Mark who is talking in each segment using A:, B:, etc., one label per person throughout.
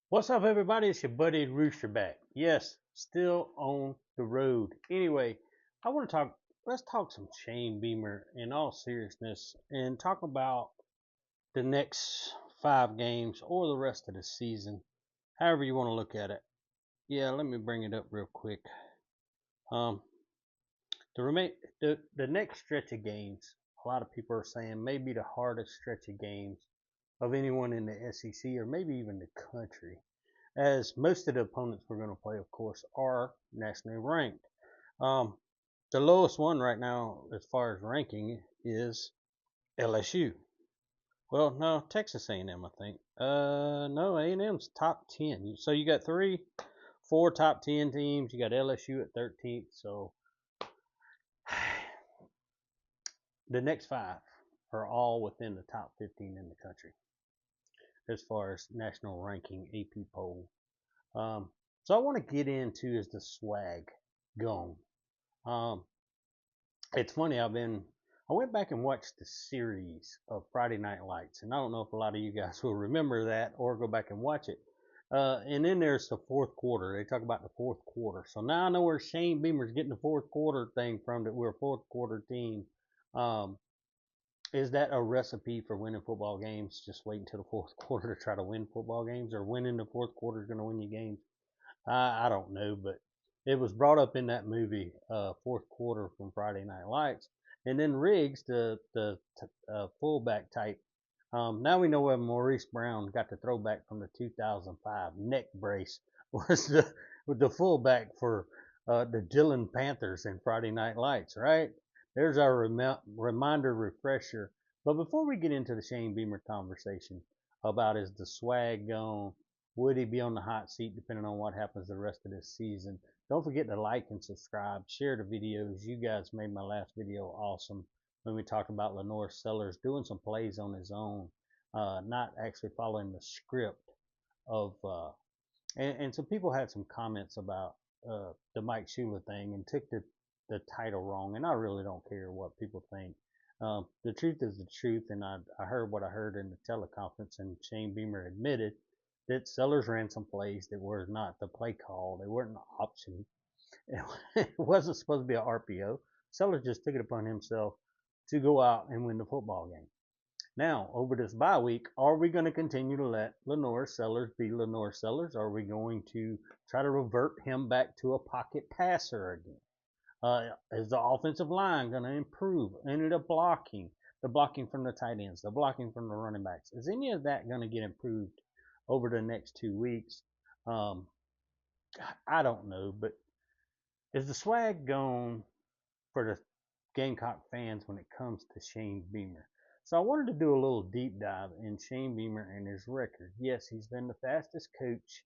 A: What's up, everybody? It's your buddy Roosterback. Yes, still on the road. Anyway, I want to talk. Let's talk some Shane Beamer in all seriousness and talk about the next 5 games or the rest of the season, however you want to look at it. Yeah, let me bring it up real quick. Um, the remain the next stretch of games, a lot of people are saying may be the hardest stretch of games of anyone in the SEC or maybe even the country, as most of the opponents we're going to play, of course, are nationally ranked. Um, the lowest one right now, as far as ranking, is LSU. Well, no, Texas A&M, I think. No, A&M's top 10. So you got 4 top 10 teams. You got LSU at 13th. So the next 5 are all within the top 15 in the country as far as national ranking AP poll. Um, so I want to get into is the swag gone. Um, it's funny. I went back and watched the series of Friday Night Lights, and I don't know if a lot of you guys will remember that or go back and watch it. And then there's the fourth quarter. They talk about the fourth quarter. So now I know where Shane Beamer's getting the fourth quarter thing from. That we're a fourth quarter team. Um, is that a recipe for winning football games? Just wait until the fourth quarter to try to win football games, or winning the fourth quarter is going to win you games? I don't know, but it was brought up in that movie, fourth quarter from Friday Night Lights, and then Riggs, the fullback type. Now we know where Maurice Brown got the throwback from the 2005 neck brace was the fullback for the Dillon Panthers in Friday Night Lights, right? There's our reminder refresher. But before we get into the Shane Beamer conversation about is the swag gone, would he be on the hot seat depending on what happens the rest of this season? Don't forget to like and subscribe. Share the videos. You guys made my last video awesome when we talked about Lenore Sellers doing some plays on his own, not actually following the script of. And some people had some comments about the Mike Shula thing and took the title wrong. And I really don't care what people think. The truth is the truth, and I heard what I heard in the teleconference, and Shane Beamer admitted that Sellers ran some plays that were not the play call. They weren't an option. It wasn't supposed to be an RPO. Sellers just took it upon himself to go out and win the football game. Now, over this bye week, are we going to continue to let Lenore Sellers be Lenore Sellers? Are we going to try to revert him back to a pocket passer again? Is the offensive line going to improve? Any of the blocking from the tight ends, the blocking from the running backs, is any of that going to get improved over the next 2 weeks? Um, I don't know, but is the swag gone for the Gamecock fans when it comes to Shane Beamer? So I wanted to do a little deep dive in Shane Beamer and his record. Yes, he's been the fastest coach,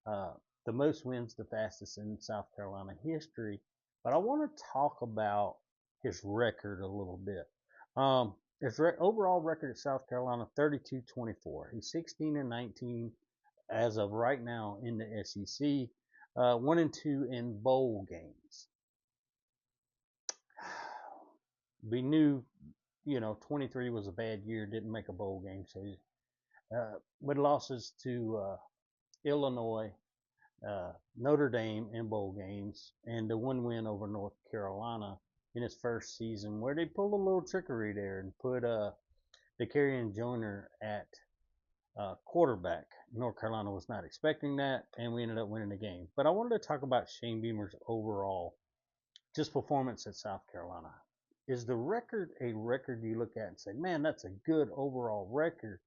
A: uh, the most wins, the fastest in South Carolina history. But I want to talk about his record a little bit. His overall record at South Carolina, 32-24. He's 16-19 as of right now in the SEC. 1-2 in bowl games. We knew, 23 was a bad year, didn't make a bowl game. So, with losses to Illinois, Notre Dame in bowl games, and the one win over North Carolina in his first season, where they pulled a little trickery there and put DeCarrion Joyner at quarterback. North Carolina was not expecting that, and we ended up winning the game. But I wanted to talk about Shane Beamer's overall just performance at South Carolina. Is the record a record you look at and say, man, that's a good overall record?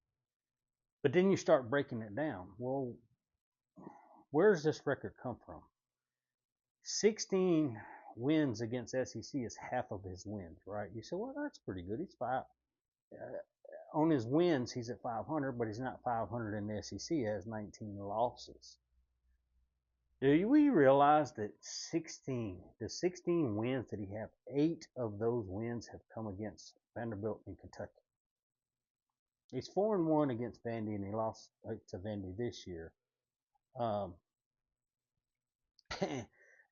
A: But then you start breaking it down. Well, where does this record come from? 16 wins against SEC is half of his wins, right? You say, well, that's pretty good. He's five. On his wins, he's at 500, but he's not 500 in the SEC. He has 19 losses. Do we realize that the 16 wins that he have, 8 of those wins have come against Vanderbilt and Kentucky. He's 4-1 against Vandy, and he lost to Vandy this year. Um,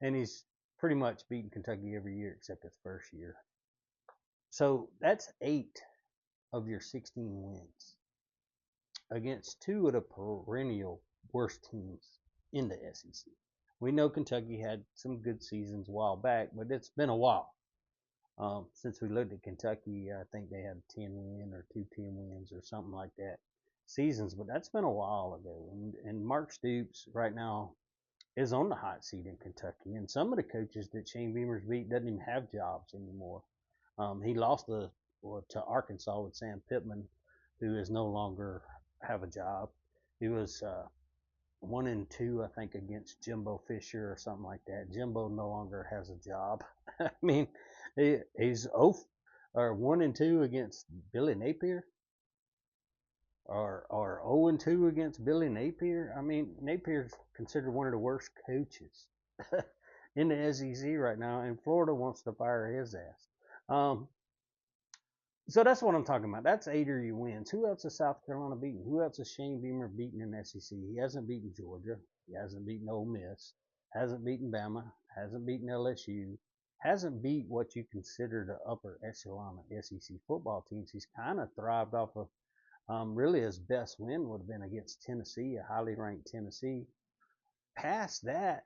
A: and he's pretty much beaten Kentucky every year except his first year. So that's 8 of your 16 wins against 2 of the perennial worst teams in the SEC. We know Kentucky had some good seasons a while back, but it's been a while since we looked at Kentucky. I think they had 10 win or 2 10 wins or something like that seasons, but that's been a while ago. And Mark Stoops right now is on the hot seat in Kentucky, and some of the coaches that Shane Beamer's beat doesn't even have jobs anymore. He lost to Arkansas with Sam Pittman, who is no longer have a job. He was 1-2, I think, against Jimbo Fisher or something like that. Jimbo no longer has a job. I mean, he's 1-2 against Billy Napier, or 0-2 against Billy Napier. I mean, Napier's considered one of the worst coaches in the SEC right now, and Florida wants to fire his ass. So that's what I'm talking about. That's 8 or you wins. Who else is South Carolina beaten? Who else is Shane Beamer beaten in the SEC? He hasn't beaten Georgia. He hasn't beaten Ole Miss. Hasn't beaten Bama. Hasn't beaten LSU. Hasn't beat what you consider the upper echelon of SEC football teams. He's kind of thrived off of really his best win would have been against Tennessee, a highly ranked Tennessee. Past that,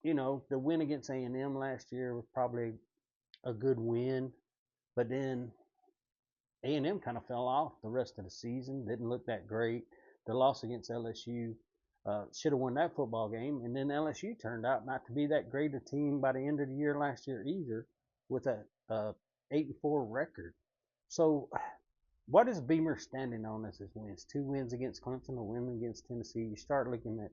A: the win against A&M last year was probably a good win, but then A&M kind of fell off the rest of the season. Didn't look that great. The loss against LSU should have won that football game, and then LSU turned out not to be that great a team by the end of the year last year either, with a 8-4 record. So what is Beamer standing on as his wins? 2 wins against Clemson, a win against Tennessee. You start looking at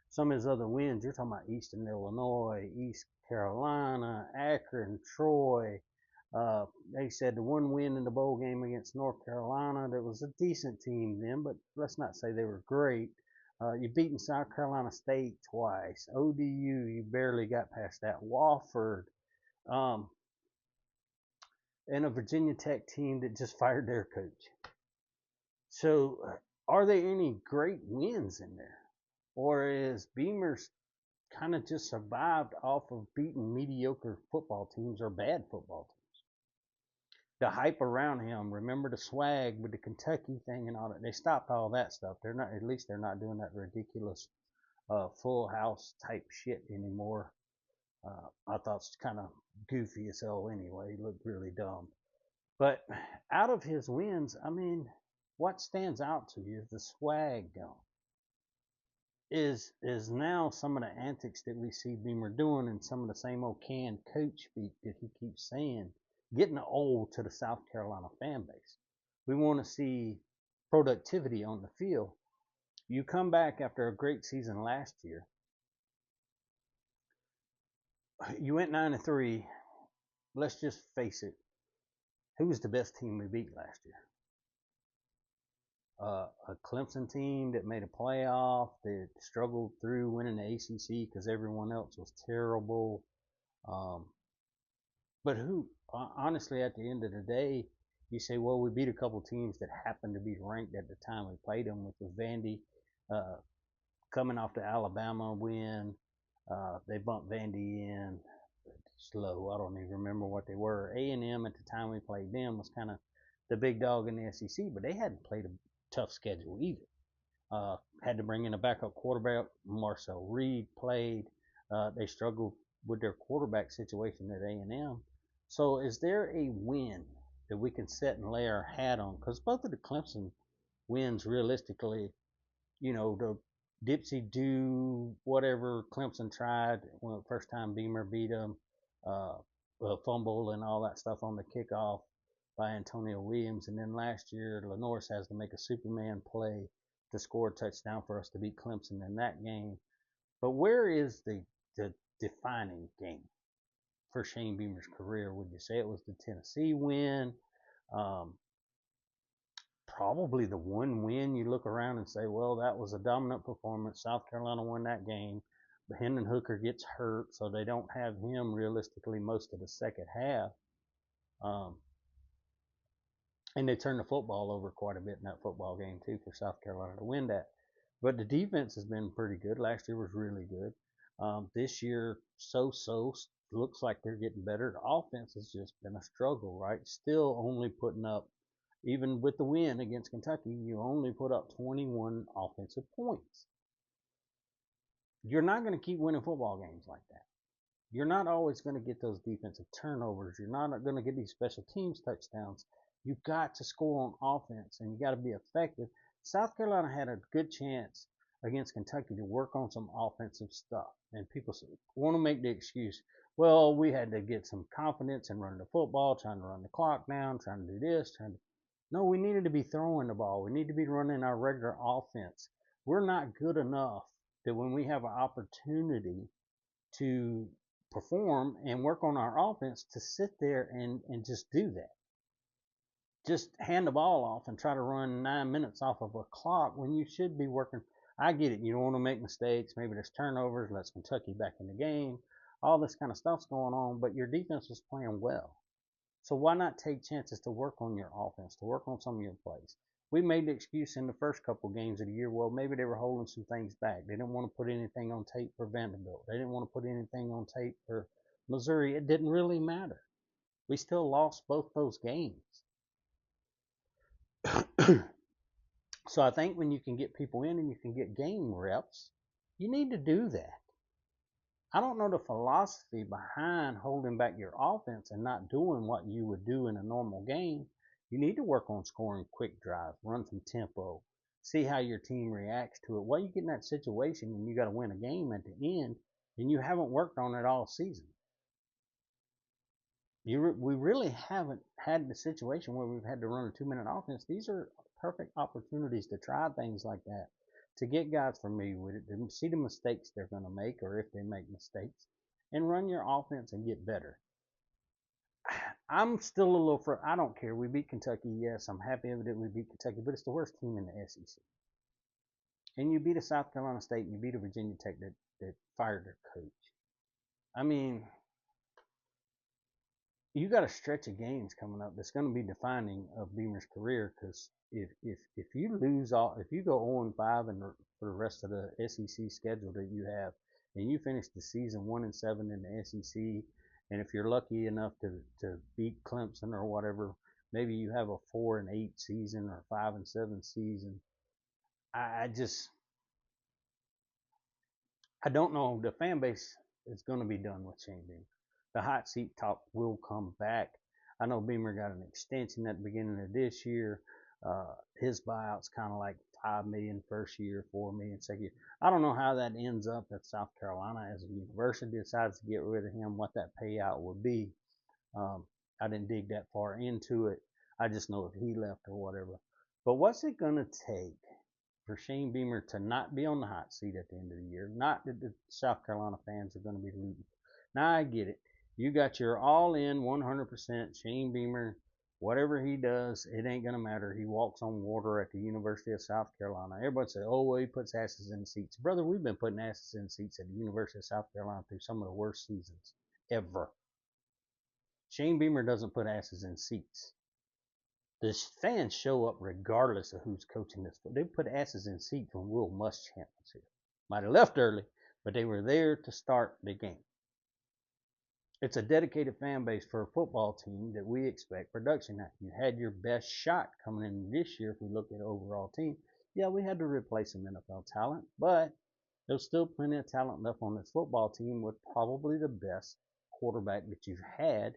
A: some of his other wins. You're talking about Eastern Illinois, East Carolina, Akron, Troy. They said the one win in the bowl game against North Carolina. That was a decent team then, but let's not say they were great. You've beaten South Carolina State twice. ODU, you barely got past that. Wofford, um, and a Virginia Tech team that just fired their coach. So, are there any great wins in there? Or is Beamer's kind of just survived off of beating mediocre football teams or bad football teams? The hype around him, remember the swag with the Kentucky thing and all that. They stopped all that stuff. They're not, at least they're not doing that ridiculous full house type shit anymore. I thought it's kind of goofy as hell anyway. He looked really dumb. But out of his wins, I mean, what stands out to you is the swag gone. Is now some of the antics that we see Beamer doing and some of the same old canned coach speak that he keeps saying, getting old to the South Carolina fan base. We want to see productivity on the field. You come back after a great season last year. You went 9-3. Let's just face it. Who was the best team we beat last year? A Clemson team that made a playoff, that struggled through winning the ACC because everyone else was terrible. But who, honestly, at the end of the day, you say, well, we beat a couple teams that happened to be ranked at the time we played them, which was Vandy, coming off the Alabama win. They bumped Vandy in slow. I don't even remember what they were. A&M at the time we played them was kind of the big dog in the SEC, but they hadn't played a tough schedule either. Had to bring in a backup quarterback. Marcel Reed played. They struggled with their quarterback situation at A&M. So is there a win that we can set and lay our hat on? Because both of the Clemson wins, realistically, the Dipsy do whatever Clemson tried when the first time Beamer beat them, fumble and all that stuff on the kickoff by Antonio Williams, and then last year Lenore's has to make a Superman play to score a touchdown for us to beat Clemson in that game. But where is the defining game for Shane Beamer's career? Would you say it was the Tennessee win? Probably the one win you look around and say, well, that was a dominant performance. South Carolina won that game. But Hendon Hooker gets hurt, so they don't have him realistically most of the second half. And they turned the football over quite a bit in that football game, too, for South Carolina to win that. But the defense has been pretty good. Last year was really good. This year, so-so. Looks like they're getting better. The offense has just been a struggle, right? Still only putting up, even with the win against Kentucky, you only put up 21 offensive points. You're not going to keep winning football games like that. You're not always going to get those defensive turnovers. You're not going to get these special teams touchdowns. You've got to score on offense, and you got to be effective. South Carolina had a good chance against Kentucky to work on some offensive stuff, and people want to make the excuse, well, we had to get some confidence in running the football, trying to run the clock down, trying to do this, trying to. No, we needed to be throwing the ball. We need to be running our regular offense. We're not good enough that when we have an opportunity to perform and work on our offense to sit there and just do that. Just hand the ball off and try to run 9 minutes off of a clock when you should be working. I get it. You don't want to make mistakes. Maybe there's turnovers, lets Kentucky back in the game. All this kind of stuff's going on, but your defense was playing well. So why not take chances to work on your offense, to work on some of your plays? We made the excuse in the first couple games of the year, well, maybe they were holding some things back. They didn't want to put anything on tape for Vanderbilt. They didn't want to put anything on tape for Missouri. It didn't really matter. We still lost both those games. So I think when you can get people in and you can get game reps, you need to do that. I don't know the philosophy behind holding back your offense and not doing what you would do in a normal game. You need to work on scoring quick drives, run some tempo, see how your team reacts to it. Well, you get in that situation and you got to win a game at the end, and you haven't worked on it all season. We really haven't had the situation where we've had to run a 2-minute offense. These are perfect opportunities to try things like that, to get guys familiar with it, to see the mistakes they're going to make or if they make mistakes, and run your offense and get better. I'm still a little I don't care. We beat Kentucky. Yes, I'm happy that we beat Kentucky, but it's the worst team in the SEC. And you beat a South Carolina State and you beat a Virginia Tech that fired their coach. I mean, you got a stretch of games coming up that's going to be defining of Beamer's career, because if you lose all, if you go 0-5 and for the rest of the SEC schedule that you have, and you finish the season 1-7 in the SEC, and if you're lucky enough to beat Clemson or whatever, maybe you have a 4-8 season or 5-7 season. I don't know. The fan base is going to be done with Shane Beamer. The hot seat talk will come back. I know Beamer got an extension at the beginning of this year. His buyout's kind of like $5 million first year, $4 million second year. I don't know how that ends up if South Carolina as a university decides to get rid of him, what that payout would be. I didn't dig that far into it. I just know if he left or whatever. But what's it going to take for Shane Beamer to not be on the hot seat at the end of the year? Not that the South Carolina fans are going to be looting. Now I get it. You got your all-in 100% Shane Beamer. Whatever he does, it ain't going to matter. He walks on water at the University of South Carolina. Everybody say, oh, well, he puts asses in seats. Brother, we've been putting asses in seats at the University of South Carolina through some of the worst seasons ever. Shane Beamer doesn't put asses in seats. The fans show up regardless of who's coaching this. They put asses in seats when Will Muschamp was here. Might have left early, but they were there to start the game. It's a dedicated fan base for a football team that we expect production at. You had your best shot coming in this year if we look at the overall team. Yeah, we had to replace some NFL talent, but there's still plenty of talent left on this football team with probably the best quarterback that you've had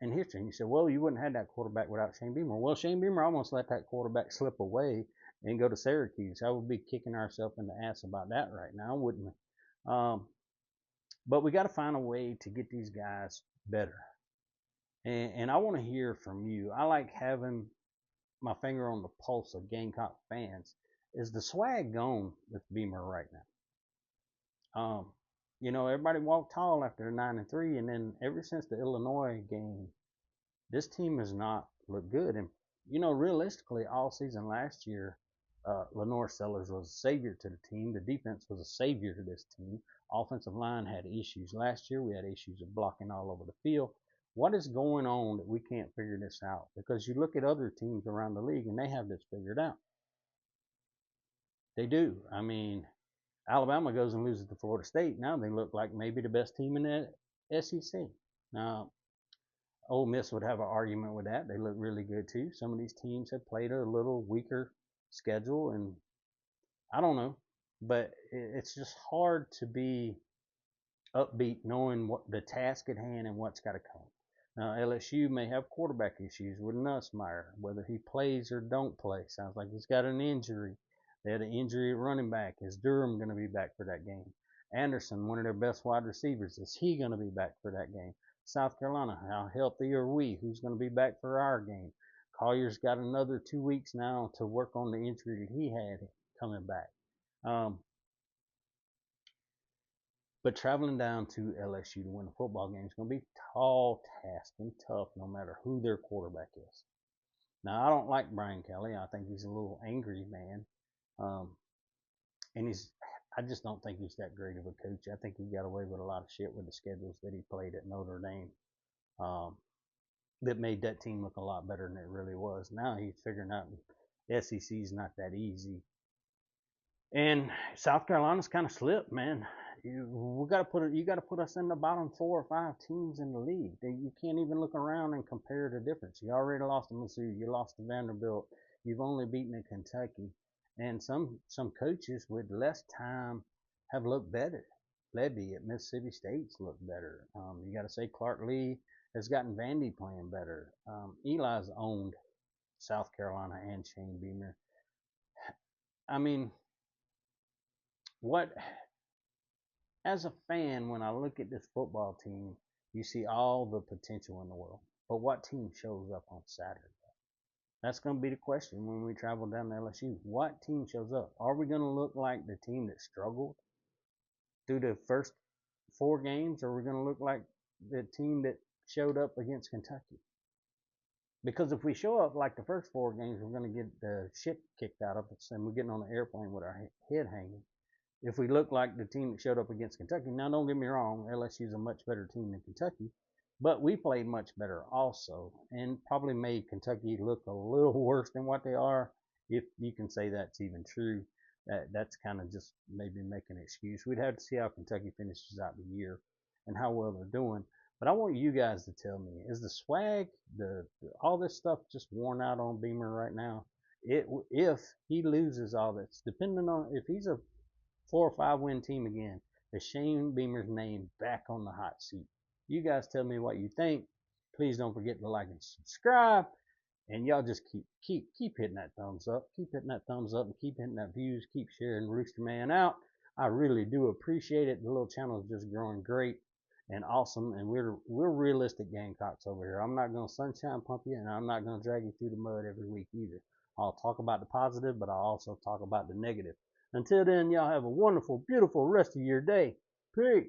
A: in history. And you said, well, you wouldn't have had that quarterback without Shane Beamer. Well, Shane Beamer almost let that quarterback slip away and go to Syracuse. I would be kicking ourselves in the ass about that right now, wouldn't we? But we got to find a way to get these guys better. And I want to hear from you. I like having my finger on the pulse of Gamecock fans. Is the swag gone with Beamer right now? Everybody walked tall after 9-3, and then ever since the Illinois game, this team has not looked good. And realistically, all season last year, Lenore Sellers was a savior to the team. The defense was a savior to this team. Offensive line had issues last year. We had issues of blocking all over the field. What is going on that we can't figure this out? Because you look at other teams around the league and they have this figured out. They do. I mean, Alabama goes and loses to Florida State. Now they look like maybe the best team in the SEC. Now, Ole Miss would have an argument with that. They look really good too. Some of these teams have played a little weaker schedule, and I don't know. but it's just hard to be upbeat knowing what the task at hand and what's got to come. Now, LSU may have quarterback issues with Nussmeier, whether he plays or don't play. Sounds like he's got an injury. They had an injury at running back. Is Durham going to be back for that game? Anderson, one of their best wide receivers, is he going to be back for that game? South Carolina, how healthy are we? Who's going to be back for our game? Collier's got another 2 weeks now to work on the injury that he had coming back. But traveling down to LSU to win a football game is going to be tall task and tough no matter who their quarterback is. Now, I don't like Brian Kelly. I think he's a little angry man. Um, and I just don't think he's that great of a coach. I think he got away with a lot of shit with the schedules that he played at Notre Dame that made that team look a lot better than it really was. Now he's figuring out the SEC is not that easy. And South Carolina's kind of slipped, man. You got to put us in the bottom 4 or 5 teams in the league. You can't even look around and compare the difference. You already lost to Missouri, you lost to Vanderbilt, you've only beaten at Kentucky, and some coaches with less time have looked better. Lebby at Mississippi State's looked better. You got to say Clark Lee has gotten Vandy playing better. Eli's owned South Carolina and Shane Beamer. I mean, what as a fan, when I look at this football team, you see all the potential in the world. But what team shows up on Saturday? That's going to be the question when we travel down to LSU. What team shows up? Are we going to look like the team that struggled through the first 4 games, or are we going to look like the team that showed up against Kentucky? Because if we show up like the first 4 games, we're going to get the shit kicked out of us, and we're getting on an airplane with our head hanging. If we look like the team that showed up against Kentucky, now don't get me wrong, LSU's a much better team than Kentucky, but we played much better also, and probably made Kentucky look a little worse than what they are, if you can say that's even true. That's kind of just maybe making an excuse. We'd have to see how Kentucky finishes out the year and how well they're doing. But I want you guys to tell me, is the swag, all this stuff just worn out on Beamer right now? If he loses all this, depending on if he's a 4 or 5 win team again, is Shane Beamer's name back on the hot seat? You guys tell me what you think. Please don't forget to like and subscribe. And y'all just keep hitting that thumbs up. Keep hitting that thumbs up and keep hitting that views. Keep sharing Rooster Man out. I really do appreciate it. The little channel is just growing great and awesome. And we're realistic Gamecocks over here. I'm not gonna sunshine pump you, and I'm not gonna drag you through the mud every week either. I'll talk about the positive, but I'll also talk about the negative. Until then, y'all have a wonderful, beautiful rest of your day. Peace.